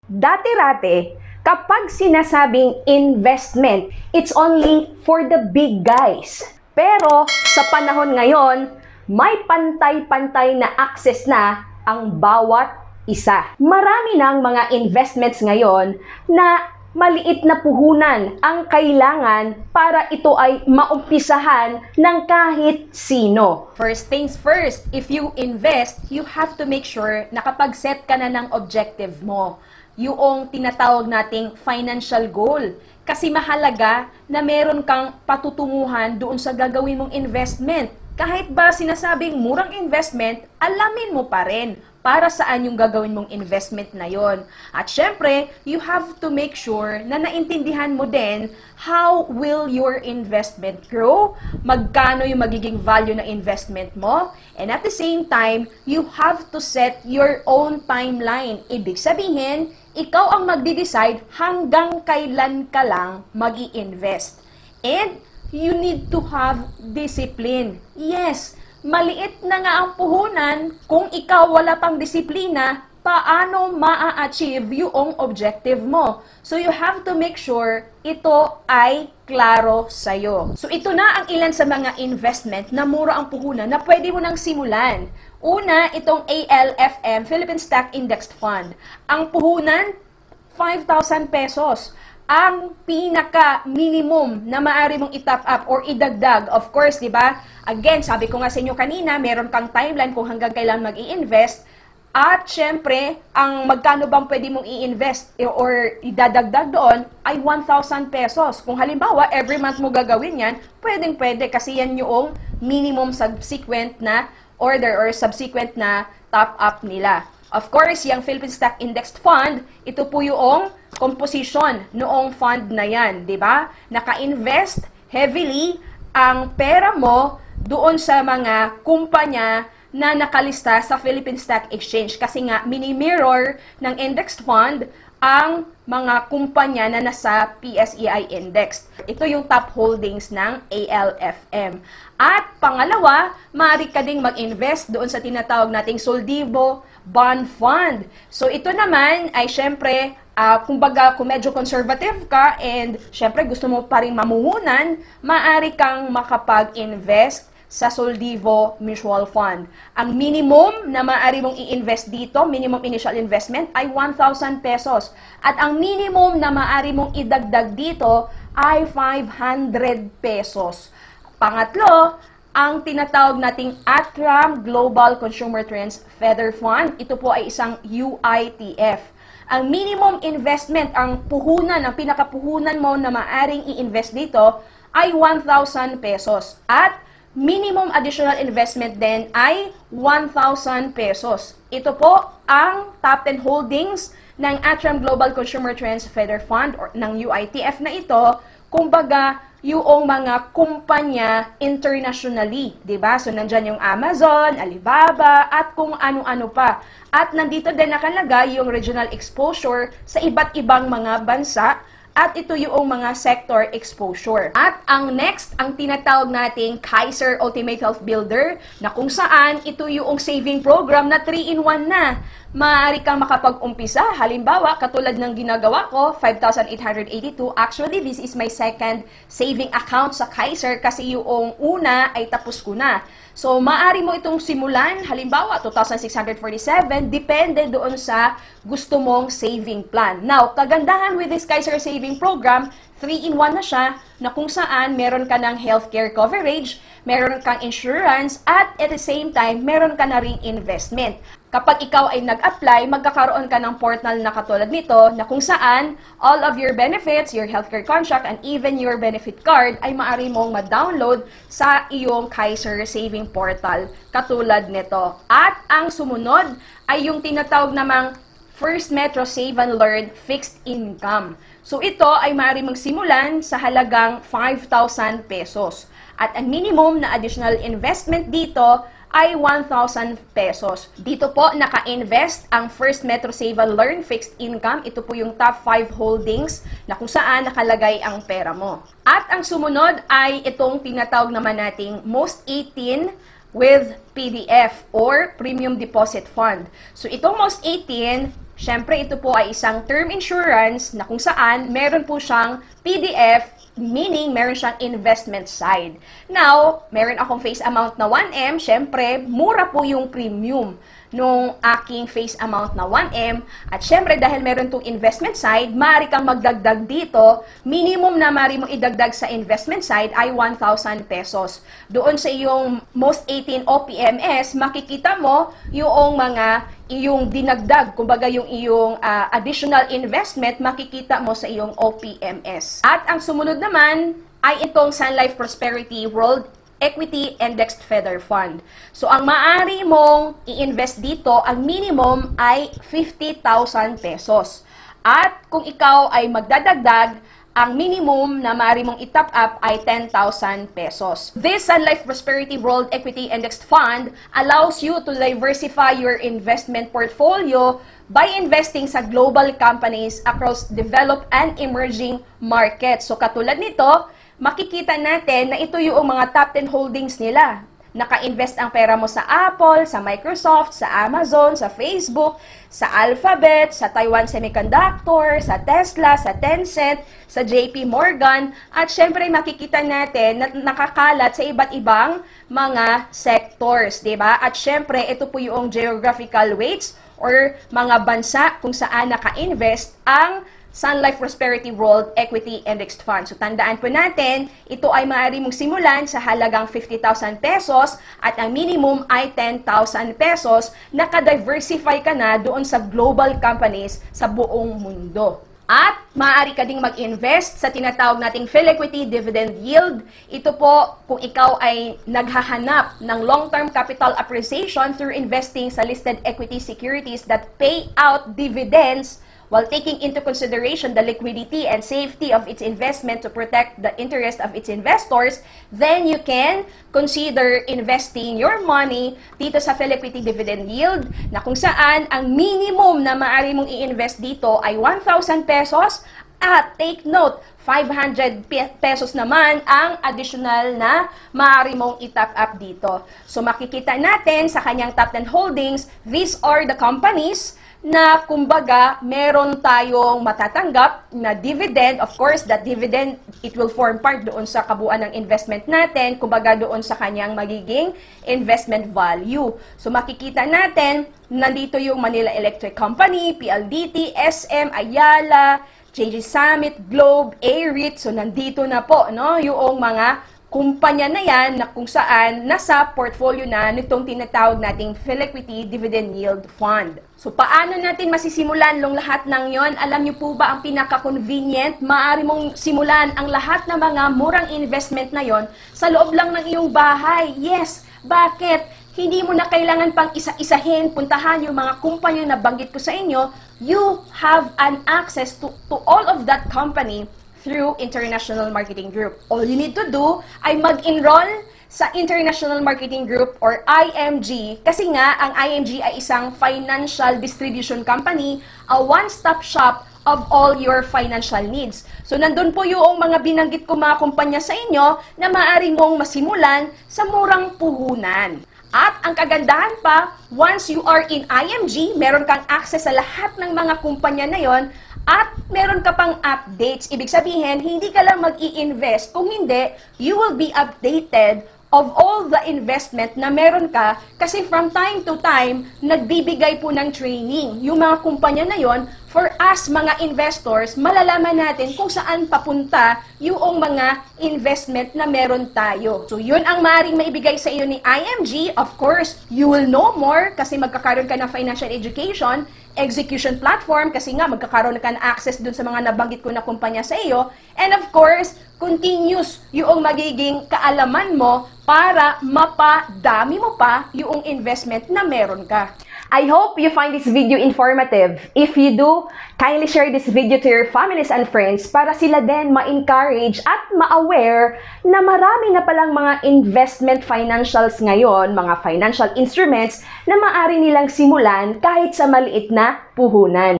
Dati-rati, kapag sinasabing investment, it's only for the big guys. Pero sa panahon ngayon, may pantay-pantay na access na ang bawat isa. Marami ng mga investments ngayon na maliit na puhunan ang kailangan para ito ay maumpisahan ng kahit sino. First things first, if you invest, you have to make sure nakapag-set ka na ng objective mo. Yung tinatawag nating financial goal. Kasi mahalaga na meron kang patutunguhan doon sa gagawin mong investment. Kahit ba sinasabing murang investment, alamin mo pa rin para saan yung gagawin mong investment na yon. At syempre, you have to make sure na naintindihan mo din how will your investment grow, magkano yung magiging value ng investment mo, and at the same time, you have to set your own timeline. Ibig sabihin, ikaw ang magde-decide hanggang kailan ka lang mag-i-invest. And you need to have discipline. Yes, maliit na nga ang puhunan, kung ikaw wala pang disiplina, paano maa-achieve yung objective mo? So you have to make sure ito ay klaro sa'yo. So ito na ang ilan sa mga investment na mura ang puhunan na pwede mo nang simulan. Una, itong ALFM, Philippine Stock Index Fund. Ang puhunan, 5,000 pesos. Ang pinaka-minimum na maaari mong i-top up or idagdag, of course, di ba? Again, sabi ko nga sa inyo kanina, meron kang timeline kung hanggang kailan mag-i-invest. At syempre, ang magkano bang pwede mong i-invest or idadagdag doon ay 1,000 pesos. Kung halimbawa, every month mo gagawin yan, pwedeng-pwede kasi yan yung minimum subsequent na order or subsequent na top up nila. Of course, yung Philippine Stock Index Fund, ito po yung composition noong fund na yan, di ba? Naka-invest heavily ang pera mo doon sa mga kumpanya na nakalista sa Philippine Stock Exchange kasi nga mini-mirror ng index fund ang mga kumpanya na nasa PSEI index. Ito yung top holdings ng ALFM. At pangalawa, maaari ka ding mag-invest doon sa tinatawag nating Soldivo Bond Fund. So ito naman ay syempre, kumbaga kung medyo conservative ka and syempre gusto mo pa rin mamuhunan, maaari kang makapag-invest sa Soldivo Mutual Fund. Ang minimum na maaari mong i-invest dito, minimum initial investment, ay 1,000 pesos. At ang minimum na maaari mong idagdag dito ay 500 pesos. Pangatlo, ang tinatawag nating Atram Global Consumer Trends Feather Fund. Ito po ay isang UITF. Ang minimum investment, ang puhunan, ang pinakapuhunan mo na maaring i-invest dito ay 1,000 pesos. At minimum additional investment din ay 1,000 pesos. Ito po ang top 10 holdings ng Atram Global Consumer Trends Feather Fund or ng UITF na ito. Kumbaga, yung mga kumpanya internationally, 'di ba? So nandiyan yung Amazon, Alibaba at kung ano-ano pa. At nandito din nakalagay yung regional exposure sa iba't ibang mga bansa. At ito yung mga sector exposure. At ang next, ang tinatawag nating Kaiser Ultimate Health Builder na kung saan ito yung saving program na 3-in-1 na. Maaari kang makapag-umpisa. Halimbawa, katulad ng ginagawa ko, 5,882. Actually, this is my second saving account sa Kaiser kasi yung una ay tapos ko na. So, maaari mo itong simulan, halimbawa, 2,647, depende doon sa gusto mong saving plan. Now, kagandahan with this Kaiser Saving Program, 3-in-1 na siya, na kung saan meron ka ng healthcare coverage, meron kang insurance, at at the same time, meron ka na ring investment. Kapag ikaw ay nag-apply, magkakaroon ka ng portal na katulad nito na kung saan all of your benefits, your healthcare contract, and even your benefit card ay maaari mong ma-download sa iyong Kaiser Saving Portal katulad nito. At ang sumunod ay yung tinatawag namang First Metro Save and Learn Fixed Income. So ito ay maaari magsimulan sa halagang 5,000 pesos. At ang minimum na additional investment dito ay 1,000 pesos. Dito po naka-invest ang First Metro Save and Learn Fixed Income. Ito po yung top 5 holdings na kung saan nakalagay ang pera mo. At ang sumunod ay itong tinatawag naman nating Most 18 with PDF or Premium Deposit Fund. So itong Most 18, Syempre, ito po ay isang term insurance na kung saan meron po siyang PDF, meaning meron siyang investment side. Now, meron akong face amount na 1M, syempre, mura po yung premium nung aking face amount na 1M. At syempre, dahil meron tong investment side, maaari kang magdagdag dito. Minimum na maaari mong idagdag sa investment side ay 1,000 pesos. Doon sa iyong most 18 OPMS, makikita mo yung dinagdag, kumbaga yung iyong additional investment, makikita mo sa iyong OPMS. At ang sumunod naman ay itong Sun Life Prosperity World Equity Indexed Feather Fund. So, ang maaari mong i-invest dito, ang minimum ay 50,000 pesos. At kung ikaw ay magdadagdag, ang minimum na maaari mong i-top up ay 10,000 pesos. This Sun Life Prosperity World Equity Indexed Fund allows you to diversify your investment portfolio by investing sa global companies across developed and emerging markets. So, katulad nito, makikita natin na ito yung mga top 10 holdings nila. Naka-invest ang pera mo sa Apple, sa Microsoft, sa Amazon, sa Facebook, sa Alphabet, sa Taiwan Semiconductor, sa Tesla, sa Tencent, sa JP Morgan, at syempre makikita natin na nakakalat sa iba't ibang mga sectors, 'di ba? At syempre ito po yung geographical weights or mga bansa kung saan naka-invest ang Sun Life Prosperity World Equity Indexed Fund. So, tandaan po natin, ito ay maaari mong simulan sa halagang 50,000 pesos at ang minimum ay 10,000 pesos. Naka-diversify ka na doon sa global companies sa buong mundo. At maaari ka ding mag-invest sa tinatawag nating Philequity Dividend Yield. Ito po kung ikaw ay naghahanap ng long-term capital appreciation through investing sa listed equity securities that pay out dividends while taking into consideration the liquidity and safety of its investment to protect the interest of its investors, then you can consider investing your money dito sa Philequity Dividend Yield na kung saan ang minimum na maaari mong i-invest dito ay 1,000 pesos at take note, 500 pesos naman ang additional na maaari mong i-top up dito. So makikita natin sa kanyang top 10 holdings, these are the companies na kumbaga meron tayong matatanggap na dividend. Of course, that dividend, it will form part doon sa kabuuan ng investment natin, kumbaga doon sa kanyang magiging investment value. So makikita natin, nandito yung Manila Electric Company, PLDT, SM, Ayala, JG Summit, Globe, AREIT. So nandito na po, no, yung mga kumpanya na yan na kung saan nasa portfolio na nitong tinatawag nating Philequity Dividend Yield Fund. So, paano natin masisimulan yung lahat ng yon? Alam niyo po ba ang pinaka-convenient? Maaari mong simulan ang lahat ng mga murang investment na yon sa loob lang ng iyong bahay. Yes! Bakit? Hindi mo na kailangan pang isa-isahin, puntahan yung mga kumpanya na banggit ko sa inyo. You have an access to all of that company through International Marketing Group. All you need to do ay mag-enroll sa International Marketing Group or IMG kasi nga ang IMG ay isang financial distribution company, a one-stop shop of all your financial needs. So nandun po yung mga binanggit ko mga kumpanya sa inyo na maaari mong masimulan sa murang puhunan. At ang kagandahan pa, once you are in IMG, meron kang access sa lahat ng mga kumpanya na yon at meron ka pang updates. Ibig sabihin, hindi ka lang mag-i-invest. Kung hindi, you will be updated of all the investment na meron ka kasi from time to time, nagbibigay po ng training. Yung mga kumpanya na yon, for us mga investors, malalaman natin kung saan papunta yung mga investment na meron tayo. So yun ang maaaring maibigay sa iyo ni IMG. Of course, you will know more kasi magkakaroon ka ng financial education, execution platform kasi nga magkakaroon ka ng access dun sa mga nabanggit ko na kumpanya sa iyo. And of course, continuous yung magiging kaalaman mo para mapadami mo pa yung investment na meron ka. I hope you find this video informative. If you do, kindly share this video to your families and friends para sila din ma-encourage at ma-aware na marami na palang mga investment financials ngayon, mga financial instruments na maaari nilang simulan kahit sa maliit na puhunan.